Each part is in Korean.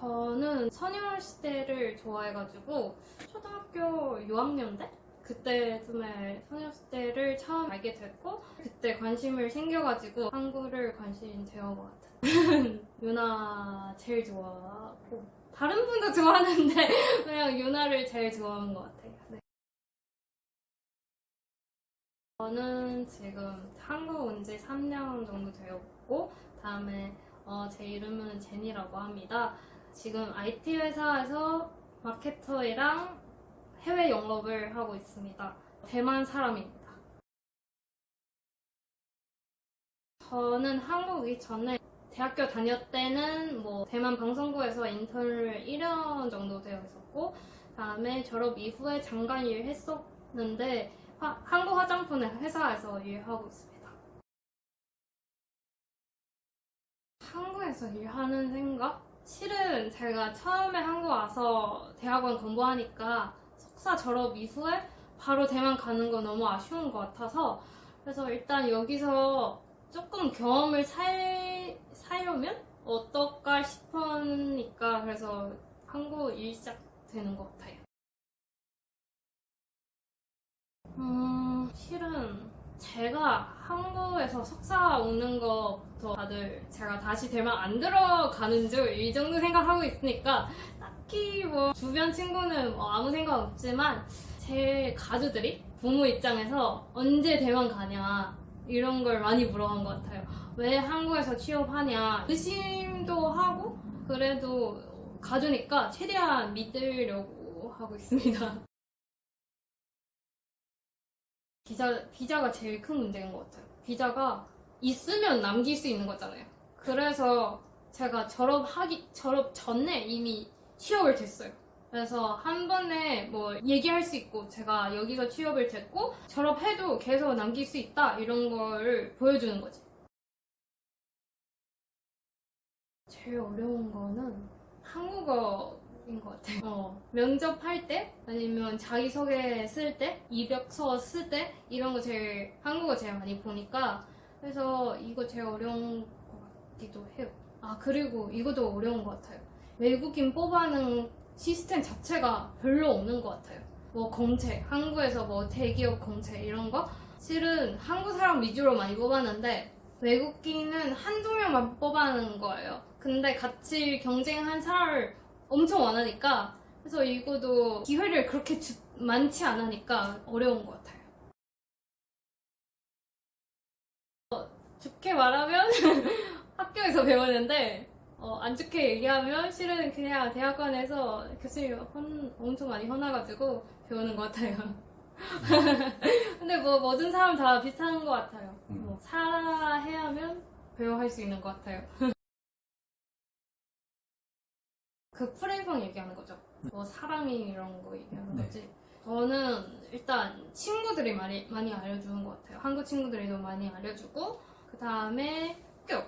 저는 소녀시대를 좋아해가지고 초등학교 6학년 때? 그때쯤에 소녀시대를 처음 알게 됐고 그때 관심을 생겨가지고 한국을 관심 되어온 것 같아요. 유나 제일 좋아하고 다른 분도 좋아하는데 그냥 유나를 제일 좋아하는 것 같아요. 네. 저는 지금 한국 온 지 3년 정도 되었고 다음에 제 이름은 제니라고 합니다. 지금 IT 회사에서 마케터이랑 해외 영업을 하고 있습니다. 대만 사람입니다. 저는 한국 오기 전에 대학교 다닐 때는 대만 방송국에서 인턴을 1년 정도 되어 있었고 다음에 졸업 이후에 잠깐 일했었는데 한국 화장품 회사에서 일하고 있습니다. 한국에서 일하는 생각? 실은 제가 처음에 한국 와서 대학원 공부하니까 석사 졸업 이후에 바로 대만 가는 거 너무 아쉬운 것 같아서 그래서 일단 여기서 조금 경험을 살려면 어떨까 싶으니까 그래서 한국 일 시작되는 것 같아요. 실은 제가 한국에서 석사 오는 것부터 다들 제가 다시 대만 안 들어가는 줄 이 정도 생각하고 있으니까 딱히 주변 친구는 아무 생각 없지만 제 가족들이 부모 입장에서 언제 대만 가냐 이런 걸 많이 물어본 것 같아요. 왜 한국에서 취업하냐 의심도 하고 그래도 가주니까 최대한 믿으려고 하고 있습니다. 비자가 제일 큰 문제인 것 같아요. 비자가 있으면 남길 수 있는 거잖아요. 그래서 제가 졸업 전에 이미 취업을 됐어요. 그래서 한 번에 얘기할 수 있고 제가 여기서 취업을 됐고 졸업해도 계속 남길 수 있다 이런 걸 보여주는 거지. 제일 어려운 거는 한국어인 것 같아요. 면접할 때 아니면 자기소개 쓸 때, 이력서 쓸 때 이런 거 한국어 제일 많이 보니까 그래서 이거 제일 어려운 것 같기도 해요. 그리고 이것도 어려운 것 같아요. 외국인 뽑아는 시스템 자체가 별로 없는 것 같아요. 공채, 한국에서 대기업 공채 이런 거 실은 한국 사람 위주로 많이 뽑았는데 외국인은 한두 명만 뽑아는 거예요. 근데 같이 경쟁한 사람을 엄청 원하니까 그래서 이것도 기회를 그렇게 많지 않으니까 어려운 것 같아요. 좋게 말하면 학교에서 배우는데 안 좋게 얘기하면 실은 그냥 대학원에서 교수님 엄청 많이 혼나가지고 배우는 것 같아요. 근데 모든 사람 다 비슷한 것 같아요. 살아야 하면 배워할 수 있는 것 같아요. 그 프레이성 얘기하는 거죠. 사랑이 이런 거 얘기하는 거지. 저는 일단 친구들이 많이 알려주는 것 같아요. 한국 친구들이 너무 많이 알려주고 그 다음에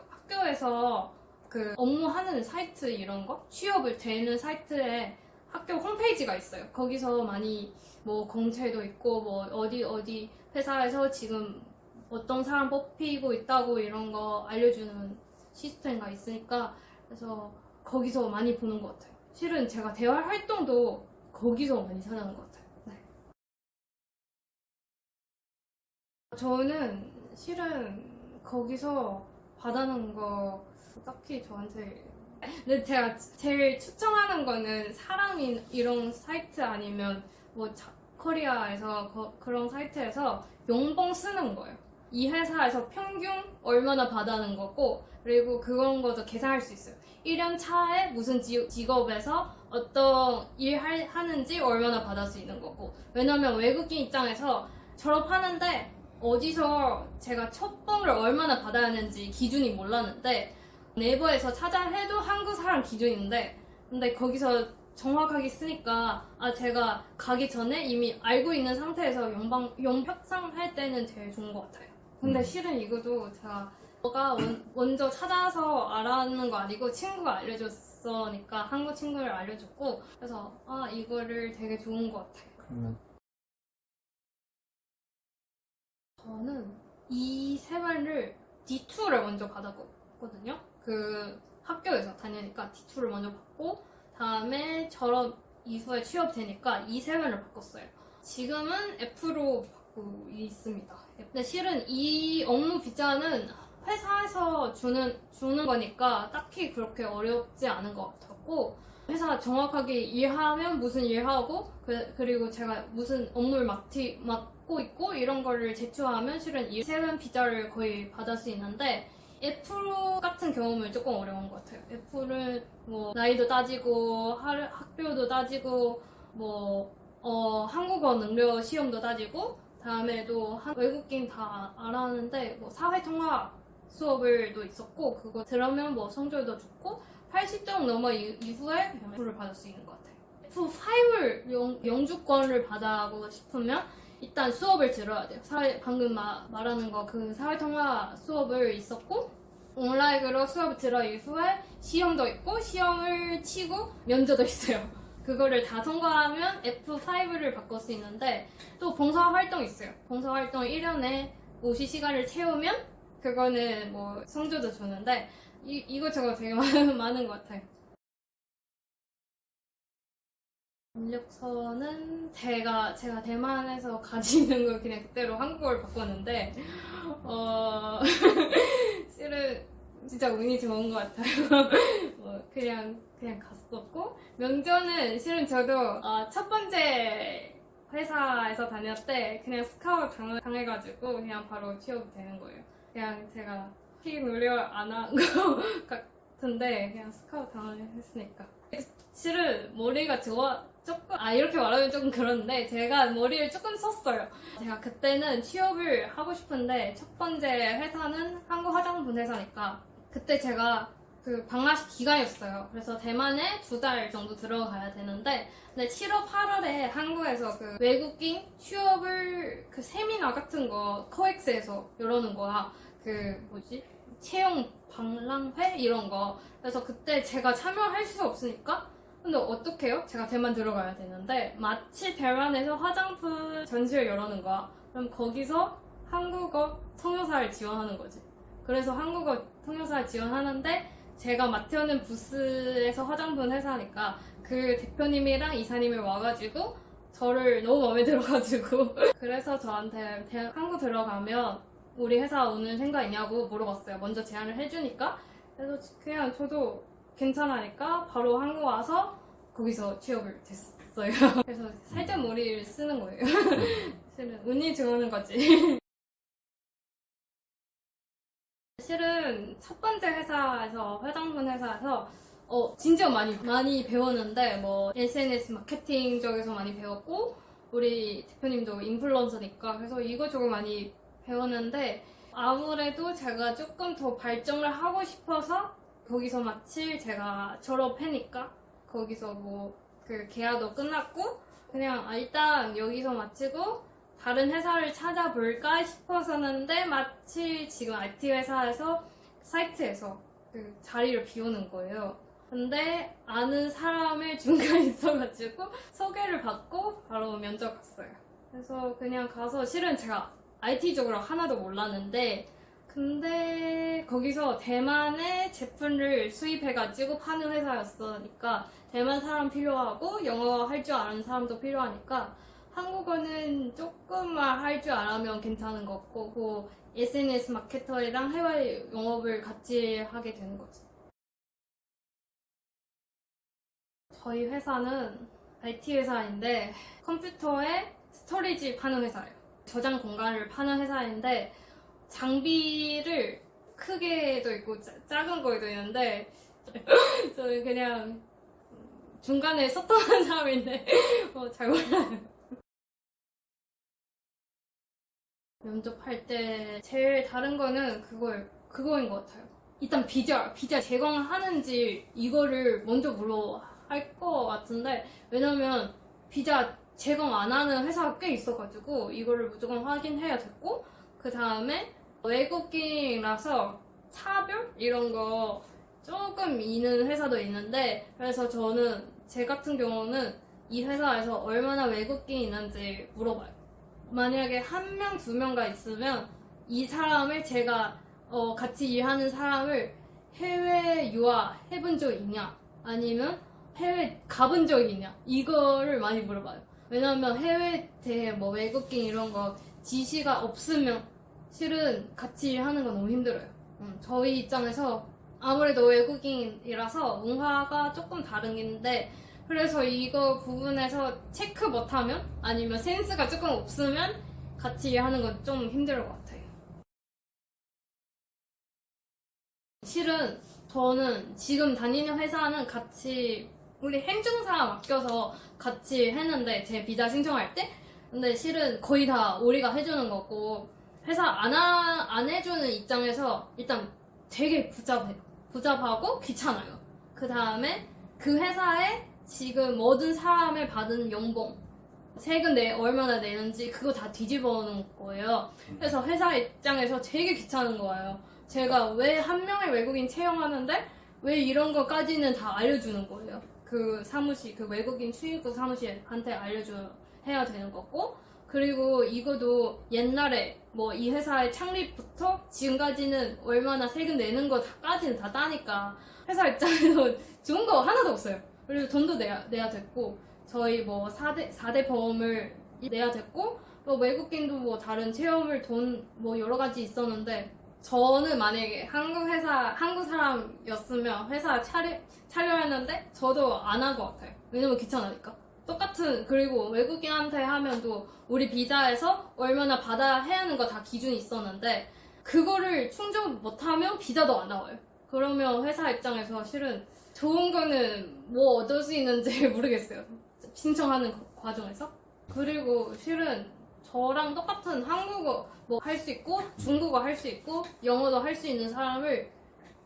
학교에서 그 업무하는 사이트 이런 거 취업을 되는 사이트에 학교 홈페이지가 있어요. 거기서 많이 공채도 있고 어디 회사에서 지금 어떤 사람 뽑히고 있다고 이런 거 알려주는 시스템가 있으니까 그래서 거기서 많이 보는 것 같아요. 실은 제가 대화 활동도 거기서 많이 찾아는 것 같아요. 네. 저는 실은 거기서 받아놓은 거 딱히 저한테 근데 제가 제일 추천하는 거는 사람인 이런 사이트 아니면 코리아에서 그런 사이트에서 연봉 쓰는 거예요. 이 회사에서 평균 얼마나 받아는 거고 그리고 그런 것도 계산할 수 있어요. 1년 차에 무슨 직업에서 어떤 일 하는지 얼마나 받을 수 있는 거고 왜냐면 외국인 입장에서 졸업하는데 어디서 제가 첫봉을 얼마나 받아야 하는지 기준이 몰랐는데 네이버에서 찾아 해도 한국 사람 기준인데 근데 거기서 정확하게 쓰니까 제가 가기 전에 이미 알고 있는 상태에서 연봉 협상할 때는 제일 좋은 것 같아요. 근데 실은 이것도 제가 먼저 찾아서 알아는 거 아니고 친구가 알려줬으니까 한국 친구를 알려줬고 그래서 이거를 되게 좋은 것 같아요. 그러면 저는 이 생활을 D2를 먼저 받았거든요. 그 학교에서 다니니까 T2를 먼저 받고 다음에 졸업 이후에 취업되니까 E7을 바꿨어요. 지금은 F로 받고 있습니다. 근데 실은 이 업무 비자는 회사에서 주는 거니까 딱히 그렇게 어렵지 않은 것 같았고 회사 정확하게 일하면 무슨 일하고 그리고 제가 무슨 업무를 맡고 있고 이런 거를 제출하면 실은 이 세금 비자를 거의 받을 수 있는데 F 같은 경우는 조금 어려운 것 같아요. F는 뭐 나이도 따지고 학교도 따지고 뭐 한국어 능력 시험도 따지고 다음에도 외국인 다 알았는데 뭐 사회통합 수업을도 있었고 그거 들으면 뭐 성적도 좋고 80점 넘어 이후에 F를 받을 수 있는 것 같아요. F5를 영주권을 받아보고 싶으면 일단 수업을 들어야 돼요. 방금 말하는 거 그 사회통합 수업을 있었고 온라인으로 수업을 들어 이후에 시험도 있고 시험을 치고 면접도 있어요. 그거를 다 통과하면 F5를 바꿀 수 있는데 또 봉사활동 있어요. 봉사활동 1년에 50시간을 채우면 그거는 뭐 성적도 주는데 이것저것 되게 많은 것 같아요. 인력서는 제가 대만에서 가지는 걸 그냥 그대로 한국어를 바꿨는데 실은 진짜 운이 좋은 것 같아요. 그냥 갔었고 면접은 실은 저도 첫 번째 회사에서 다녔을 때 그냥 스카우트 당해가지고 그냥 바로 취업이 되는 거예요. 그냥 제가 피 노력 안 한 것 같은데 그냥 스카우트 당했으니까. 실은 머리가 조금 이렇게 말하면 조금 그런데 제가 머리를 조금 썼어요. 제가 그때는 취업을 하고 싶은데 첫 번째 회사는 한국 화장품 회사니까 그때 제가 그 방학식 기간이었어요. 그래서 대만에 2달 정도 들어가야 되는데 근데 7월 8월에 한국에서 그 외국인 취업을 그 세미나 같은 거 코엑스에서 열어놓은 거야. 그 채용 박람회 이런 거. 그래서 그때 제가 참여할 수 없으니까 근데 어떡해요? 제가 대만 들어가야 되는데 마치 대만에서 화장품 전시를 열어놓은 거야. 그럼 거기서 한국어 통역사를 지원하는 거지. 그래서 한국어 통역사를 지원하는데 제가 맡는 부스에서 화장품 회사니까 그 대표님이랑 이사님이 와가지고 저를 너무 마음에 들어가지고 그래서 저한테 한국 들어가면 우리 회사 오는 생각 있냐고 물어봤어요. 먼저 제안을 해주니까 그래서 그냥 저도 괜찮으니까 바로 한국 와서 거기서 취업을 됐어요. 그래서 살짝 머리를 쓰는 거예요. 실은 운이 좋은 거지. 실은 첫 번째 회사에서 화장품 회사에서 진짜 많이 배웠는데 뭐 SNS 마케팅 쪽에서 많이 배웠고 우리 대표님도 인플루언서니까 그래서 이거저거 많이 배웠는데 아무래도 제가 조금 더 발전을 하고 싶어서 거기서 마치 제가 졸업하니까 거기서 뭐 그 계약도 끝났고 그냥 일단 여기서 마치고 다른 회사를 찾아볼까 싶어서는데 마치 지금 IT 회사에서 사이트에서 그 자리를 비우는 거예요. 근데 아는 사람을 중간에 있어가지고 소개를 받고 바로 면접 갔어요. 그래서 그냥 가서 실은 제가 IT 쪽으로 하나도 몰랐는데 근데 거기서 대만의 제품을 수입해가지고 파는 회사였으니까 대만 사람 필요하고 영어 할 줄 아는 사람도 필요하니까 한국어는 조금만 할 줄 알면 괜찮은 것 같고 그 SNS 마케터랑 해외 영업을 같이 하게 되는 거지. 저희 회사는 IT 회사인데 컴퓨터에 스토리지 파는 회사예요. 저장 공간을 파는 회사인데 장비를 크게도 있고 작은 거에도 있는데 저는 그냥 중간에 섰던 사람인데 잘 몰라요. 면접할 때 제일 다른 거는 그거인 것 같아요. 일단 비자 제공하는지 이거를 먼저 할 것 같은데 왜냐면 비자 제공 안 하는 회사가 꽤 있어가지고 이거를 무조건 확인해야 됐고 그 다음에 외국인이라서 차별 이런 거 조금 있는 회사도 있는데 그래서 제 같은 경우는 이 회사에서 얼마나 외국인이 있는지 물어봐요. 만약에 1명, 2명가 있으면 이 사람을 제가 같이 일하는 사람을 해외 유학 해본 적 있냐? 아니면 해외 가본 적 있냐? 이거를 많이 물어봐요. 왜냐면 해외에 대해 뭐 외국인 이런 거 지시가 없으면 실은 같이 일하는 건 너무 힘들어요. 저희 입장에서 아무래도 외국인이라서 문화가 조금 다른데 그래서 이거 부분에서 체크 못하면 아니면 센스가 조금 없으면 같이 일하는 건 좀 힘들 것 같아요. 실은 저는 지금 다니는 회사는 같이 우리 행정사 맡겨서 같이 했는데 제 비자 신청할 때 근데 실은 거의 다 우리가 해주는 거고 회사 안 해주는 입장에서 일단 되게 복잡하고 귀찮아요. 그 다음에 그 회사에 지금 모든 사람을 받은 연봉 세금 얼마나 내는지 그거 다 뒤집어 놓은 거예요. 그래서 회사 입장에서 되게 귀찮은 거예요. 제가 왜 한 명의 외국인 채용하는데 왜 이런 거까지는 다 알려주는 거예요. 그 사무실, 그 외국인 출입국 사무실한테 해야 되는 거고 그리고 이것도 옛날에 뭐 이 회사의 창립부터 지금까지는 얼마나 세금 내는 거까지는 다 따니까 회사 입장에서 좋은 거 하나도 없어요. 그리고 돈도 내야 됐고 저희 뭐 4대 보험을 내야 됐고 또 외국인도 뭐 다른 체험을 돈 뭐 여러 가지 있었는데 저는 만약에 한국 사람이었으면 회사 차려했는데 저도 안 한 것 같아요. 왜냐면 귀찮으니까. 그리고 외국인한테 하면 또 우리 비자에서 얼마나 받아야 하는 거 다 기준이 있었는데 그거를 충족 못하면 비자도 안 나와요. 그러면 회사 입장에서 실은 좋은 거는 뭐 얻을 수 있는지 모르겠어요. 신청하는 과정에서. 그리고 실은 저랑 똑같은 한국어 뭐 할 수 있고 중국어 할 수 있고 영어도 할 수 있는 사람을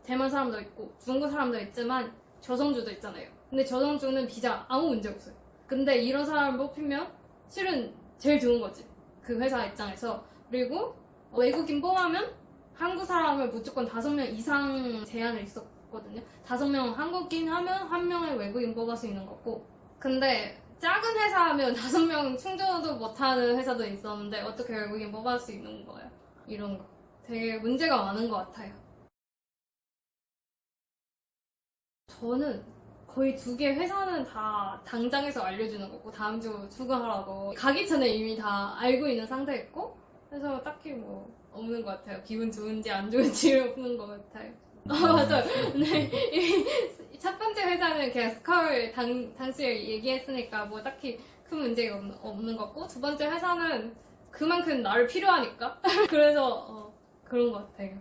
대만 사람도 있고 중국 사람도 있지만 저성주도 있잖아요. 근데 저성주는 비자 아무 문제 없어요. 근데 이런 사람을 뽑히면 실은 제일 좋은 거지. 그 회사 입장에서. 그리고 외국인 뽑으면 한국 사람을 무조건 5명 이상 제한을 있었거든요. 5명 한국인 하면 1명의 외국인 뽑을 수 있는 거고. 근데 작은 회사 하면 5명 충전도 못하는 회사도 있었는데 어떻게 외국인 뽑을 수 있는 거예요? 이런 거. 되게 문제가 많은 것 같아요. 저는 거의 2개 회사는 다 당장에서 알려주는 거고 다음 주 출근하라고 가기 전에 이미 다 알고 있는 상태였고 그래서 딱히 뭐 없는 것 같아요. 기분 좋은지 안 좋은지 없는 것 같아요. 맞아요. 근데 첫 번째 회사는 그냥 스카울 당시에 얘기했으니까 뭐 딱히 큰 문제가 없는 것 같고 두 번째 회사는 그만큼 나를 필요하니까 그래서 그런 것 같아요.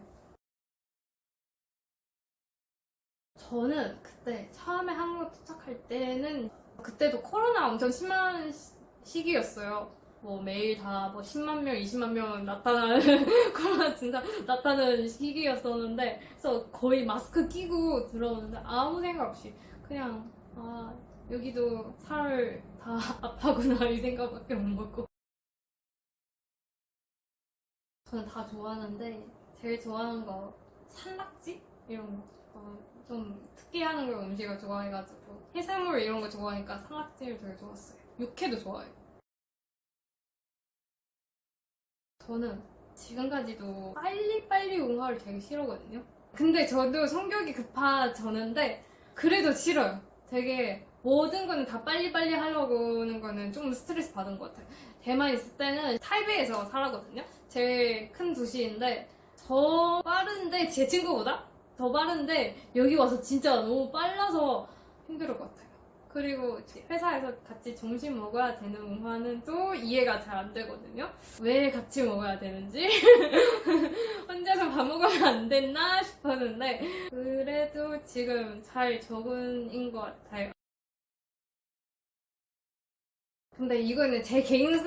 저는 그때 처음에 한국 도착할 때는 그때도 코로나 엄청 심한 시기였어요. 뭐 매일 다 뭐 10만 명, 20만 명 나타나는 코로나 진짜 나타나는 시기였었는데 그래서 거의 마스크 끼고 들어오는데 아무 생각 없이 그냥 여기도 사람 다 아파구나 이 생각밖에 못 먹고 저는 다 좋아하는데 제일 좋아하는 거 산낙지? 이런 거 좀 특이한 걸 음식을 좋아해가지고 해산물 이런 거 좋아하니까 산낙지를 되게 좋았어요. 육회도 좋아해요. 저는 지금까지도 빨리빨리 응화를 되게 싫어하거든요. 근데 저도 성격이 저는데 그래도 싫어요. 되게 모든 거는 다 빨리빨리 하려고 하는 거는 좀 스트레스 받은 것 같아요. 대만 있을 때는 타이베이에서 살았거든요. 제일 큰 도시인데 더 빠른데 제 친구보다 더 빠른데 여기 와서 진짜 너무 빨라서 힘들 것 같아요. 그리고 회사에서 같이 점심 먹어야 되는 문화는 또 이해가 잘 안 되거든요. 왜 같이 먹어야 되는지 혼자서 밥 먹으면 안 됐나 싶었는데 그래도 지금 잘 적응인 것 같아요. 근데 이거는 제 개인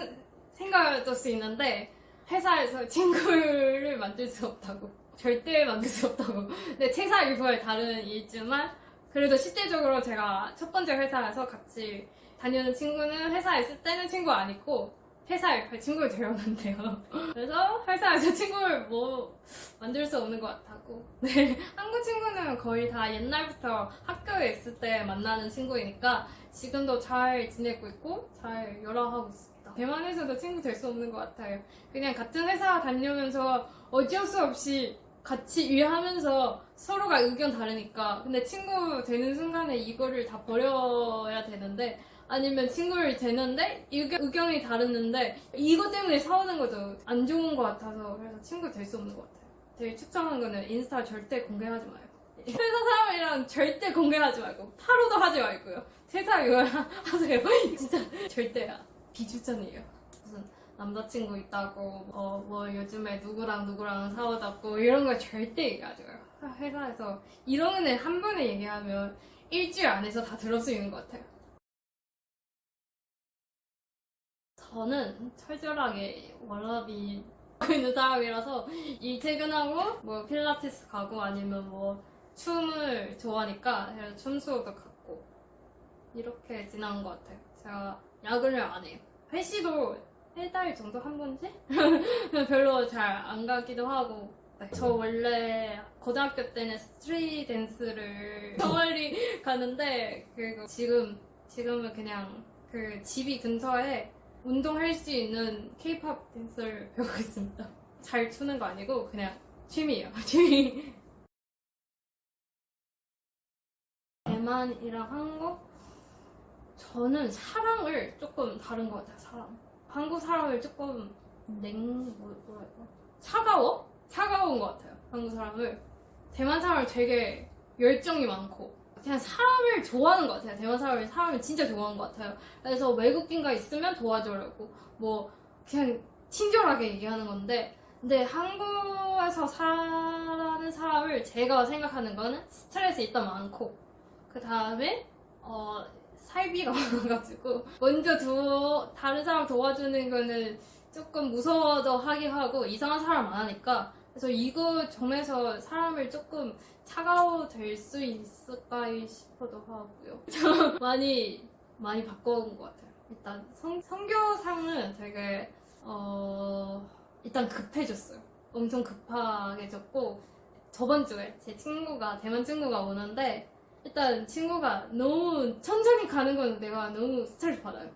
생각일 수 있는데 회사에서 친구를 만들 수 없다고 절대 만들 수 없다고 근데 퇴사 이후에 다른 일이지만 그래도 실제적으로 제가 첫 번째 회사에서 같이 다니는 친구는 회사에 있을 때는 친구 안 있고 회사에 친구를 데려오는데요. 그래서 회사에서 친구를 뭐 만들 수 없는 것 같다고. 네, 한국 친구는 거의 다 옛날부터 학교에 있을 때 만나는 친구이니까 지금도 잘 지내고 있고 잘 열어하고 있습니다. 대만에서도 친구 될 수 없는 것 같아요. 그냥 같은 회사 다니면서 어쩔 수 없이 같이 일하면서 서로가 의견 다르니까 근데 친구 되는 순간에 이거를 다 버려야 되는데 아니면 친구를 되는데 의견이 다르는데 이거 때문에 싸우는 것도 안 좋은 것 같아서 그래서 친구 될 수 없는 것 같아요. 되게 추천하는 거는 인스타 절대 공개하지 마요. 회사 사람이랑 절대 공개하지 말고 타로도 하지 말고요. 세상 이거 하세요. 진짜 절대야. 비추천이에요. 무슨 남자친구 있다고 뭐 요즘에 누구랑 싸워졌고 이런 거 절대 얘기하지 마요. 회사에서 이런 거는 한 번에 얘기하면 일주일 안에서 다 들을 수 있는 것 같아요. 저는 철저하게 워너비 있는 사람이라서 일 퇴근하고 뭐 필라테스 가고 아니면 뭐 춤을 좋아하니까 춤 수업도 갔고 이렇게 지나온 것 같아요. 제가 야근을 안 해요. 회시도 1달 정도 한 번씩? 별로 잘 안 가기도 하고 네. 저 원래 고등학교 때는 스트릿 댄스를 동아리 가는데 그리고 지금은 그냥 그 집이 근처에 운동할 수 있는 케이팝 댄스를 배우고 있습니다. 잘 추는 거 아니고 그냥 취미예요. 취미. 대만이랑 한국? 저는 사람을 조금 다른 것 같아요. 사람. 한국 사람을 조금 뭐랄까? 차가운 것 같아요. 한국 사람을. 대만 사람을 되게 열정이 많고 그냥 사람을 좋아하는 것 같아요. 대만 사람을 진짜 좋아하는 것 같아요. 그래서 외국인과 있으면 도와주려고 뭐 그냥 친절하게 얘기하는 건데 근데 한국에서 살아는 사람을 제가 생각하는 거는 스트레스 일단 많고 그 다음에 살비가 많아가지고 먼저 다른 사람 도와주는 거는 조금 무서워도 하긴 하고 이상한 사람 많으니까 그래서 이거 점에서 사람을 조금 차가워 될 수 있을까 싶어도 하고요. 많이 바꿔온 것 같아요. 일단 성교상은 되게 일단 급해졌어요. 엄청 급하게졌고 저번 주에 제 대만 친구가 오는데 일단 친구가 너무 천천히 가는 건 내가 너무 스트레스 받아요.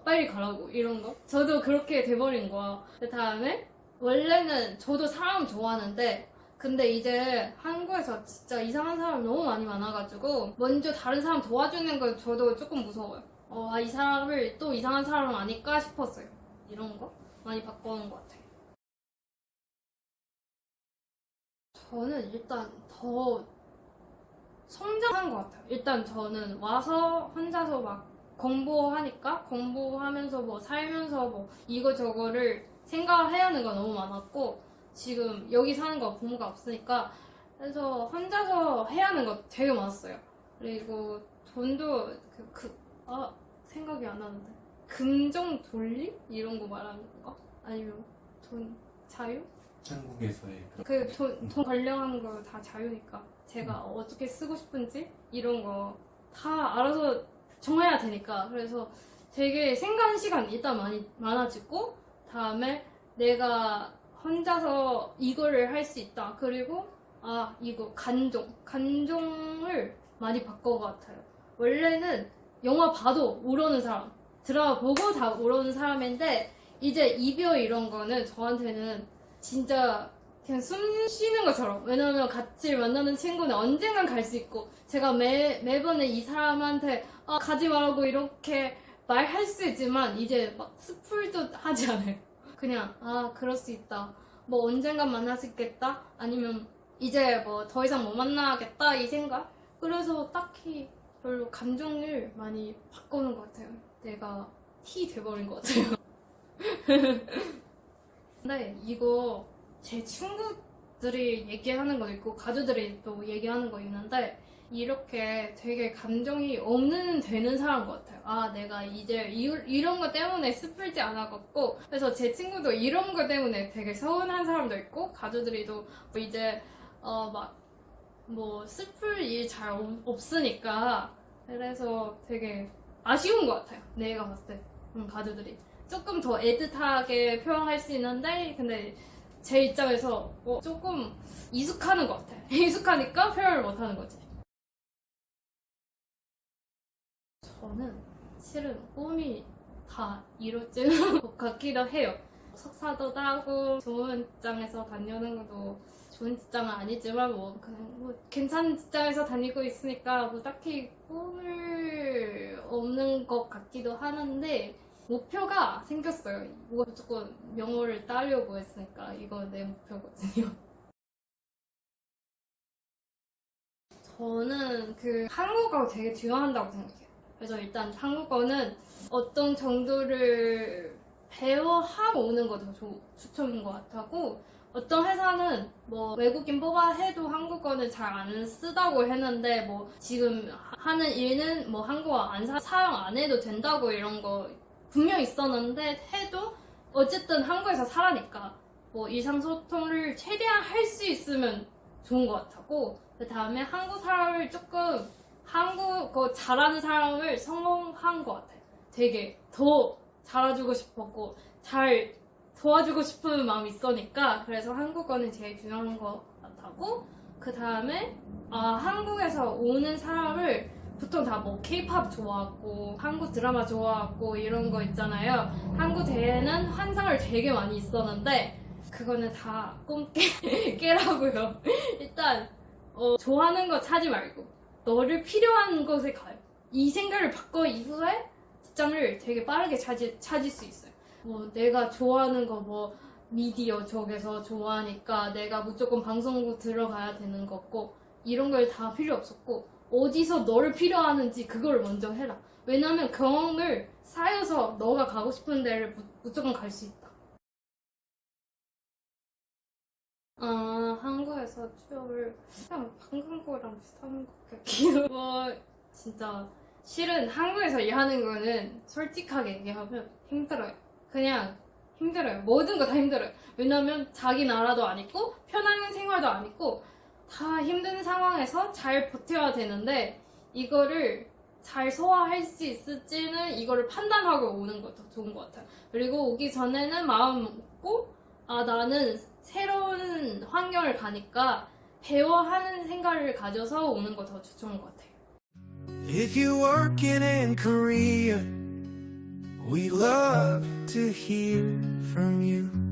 빨리 가라고 이런 거. 저도 그렇게 돼버린 거야. 그 다음에 원래는 저도 사람 좋아하는데 근데 이제 한국에서 진짜 이상한 사람 너무 많이 많아가지고 먼저 다른 사람 도와주는 거 저도 조금 무서워요. 이 사람을 또 이상한 사람 아닐까 싶었어요. 이런 거 많이 바꿔온 것 같아요. 저는 일단 더 성장한 것 같아요. 일단 저는 와서 혼자서 막 공부하면서 뭐 살면서 뭐 이거저거를 생각해야 하는 거 너무 많았고 지금 여기 사는 거 부모가 없으니까 그래서 혼자서 해야 하는 거 되게 많았어요. 그리고 돈도 생각이 안 나는데 금전 돌림? 이런 거 말하는 거? 아니면 돈 자유? 한국에서의 돈 관련한 거 다 자유니까 제가 어떻게 쓰고 싶은지 이런 거 다 알아서 정해야 되니까 그래서 되게 생각 시간 일단 많아지고 다음에 내가 혼자서 이거를 할 수 있다. 그리고 이거 간종을 많이 바꿔 것 같아요. 원래는 영화 봐도 우러는 사람, 드라마 보고 다 우러는 사람인데 이제 이별 이런 거는 저한테는 진짜 그냥 숨 쉬는 것처럼 왜냐면 같이 만나는 친구는 언젠간 갈 수 있고 제가 매번에 이 사람한테 가지 말라고 이렇게 말할 수 있지만 이제 막 스풀도 하지 않아요. 그냥 그럴 수 있다. 뭐 언젠간 만날 수 있겠다. 아니면 이제 뭐 더 이상 못 만나겠다 이 생각. 그래서 딱히 별로 감정을 많이 바꾸는 것 같아요. 내가 T 돼버린 것 같아요. 근데 이거 제 친구들이 얘기하는 거 있고 가족들이 또 얘기하는 거 있는데 이렇게 되게 감정이 없는 되는 사람 것 같아요. 내가 이제 이런 거 때문에 슬프지 않아갖고 그래서 제 친구도 이런 거 때문에 되게 서운한 사람도 있고 가족들이도 뭐 이제 막 뭐 슬플 일 잘 없으니까 그래서 되게 아쉬운 것 같아요. 내가 봤을 때 가족들이 조금 더 애틋하게 표현할 수 있는데 근데 제 입장에서 조금 이숙하는 것 같아요. 이숙하니까 표현을 못하는 거지. 저는 실은 꿈이 다 이루어지는 것 같기도 해요. 석사도 따고 좋은 직장에서 다니는 것도 좋은 직장은 아니지만 뭐 그냥 뭐 괜찮은 직장에서 다니고 있으니까 뭐 딱히 꿈을 없는 것 같기도 하는데 목표가 생겼어요. 이거 무조건 영어를 따려고 했으니까 이거 내 목표거든요. 저는 그 한국어가 되게 중요한다고 생각해요. 그래서 일단 한국어는 어떤 정도를 배워하고 오는 것도 추천인 것 같고, 어떤 회사는 뭐 외국인 뽑아 해도 한국어는 잘 안 쓰다고 했는데 뭐 지금 하는 일은 뭐 한국어 사용 안 해도 된다고 이런 거 분명 있었는데 해도 어쨌든 한국에서 살아니까 뭐 일상소통을 최대한 할 수 있으면 좋은 것 같고, 그 다음에 한국 사람을 조금 한국어 잘하는 사람을 성공한 것 같아요. 되게 더 잘해주고 싶었고 잘 도와주고 싶은 마음이 있으니까 그래서 한국어는 제일 중요한 것 같고, 그 다음에 한국에서 오는 사람을 보통 다 뭐 K-pop 좋아하고 한국 드라마 좋아하고 이런 거 있잖아요. 한국 대회는 환상을 되게 많이 있었는데 그거는 다 꿈 깨라고요. 일단 좋아하는 거 찾지 말고 너를 필요한 곳에 가요. 이 생각을 바꿔 이후에 직장을 되게 빠르게 찾을 수 있어요. 뭐 내가 좋아하는 거 뭐 미디어 쪽에서 좋아하니까 내가 무조건 방송국 들어가야 되는 거고 이런 걸 다 필요 없었고, 어디서 너를 필요하는지 그걸 먼저 해라. 왜냐면 경험을 쌓여서 너가 가고 싶은 데를 무조건 갈 수 있다. 한국에서 취업을 그냥 방금 거랑 비슷한 것 같기도. 뭐 진짜 실은 한국에서 일하는 거는 솔직하게 얘기하면 힘들어요. 그냥 힘들어요. 모든 거 다 힘들어요. 왜냐면 자기 나라도 아니고 편한 생활도 아니고 다 힘든 상황에서 잘 버텨야 되는데 이거를 잘 소화할 수 있을지는 이거를 판단하고 오는 것도 좋은 것 같아요. 그리고 오기 전에는 마음 먹고 나는 새로운 환경을 가니까 배워하는 생각을 가져서 오는 거 더 추천한 것 같아요. If you're working in Korea, we love to hear from you.